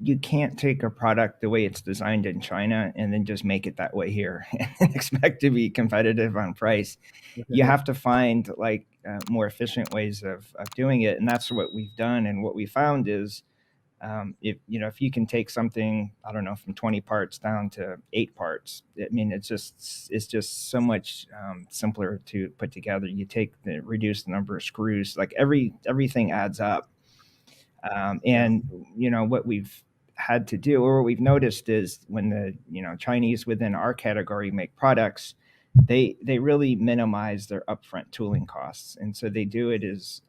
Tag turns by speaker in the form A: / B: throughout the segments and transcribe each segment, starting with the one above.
A: you can't take a product the way it's designed in China and then just make it that way here and expect to be competitive on price. You have to find like more efficient ways of doing it, and that's what we've done. And what we found is, if you can take something, I don't know, from 20 parts down to 8 parts, I mean, it's just so much simpler to put together. You reduce the number of screws, like everything adds up.
B: Yeah.
A: And what we've had to do, or what we've noticed, is when the Chinese within our category make products, they really minimize their upfront tooling costs, and so they do it as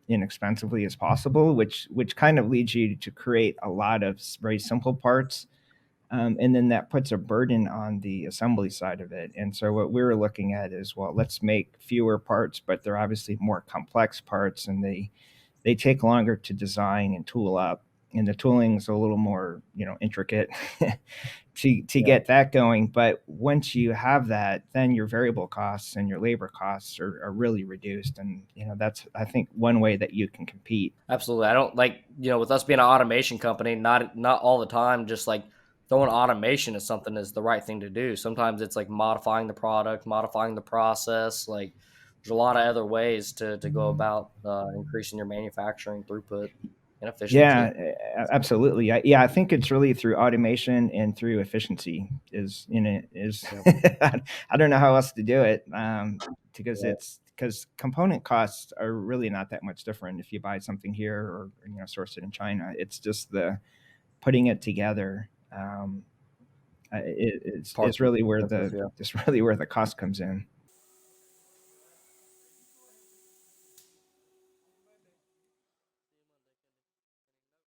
A: inexpensively as possible, which kind of leads you to create a lot of very simple parts. And then that puts a burden on the assembly side of it. And so what we were looking at is, well, let's make fewer parts, but they're obviously more complex parts, and they take longer to design and tool up, and the tooling is a little more intricate to
B: Yeah.
A: get that going. But once you have that, then your variable costs and your labor costs are really reduced, and that's, I think, one way that you can compete.
B: Absolutely. I don't like, with us being an automation company, not all the time, just like throwing automation at something is the right thing to do. Sometimes it's like modifying the product, modifying the process. Like there's a lot of other ways to go about increasing your manufacturing throughput and efficiency.
A: Yeah, absolutely. Yeah, I think it's really through automation and through efficiency is in it is
B: Yeah.
A: I don't know how else to do it, because
B: Yeah.
A: component costs are really not that much different if you buy something here or source it in China. It's just the putting it together. It's
B: Parts
A: really where
B: expensive. Yeah.
A: it's really where the cost comes in.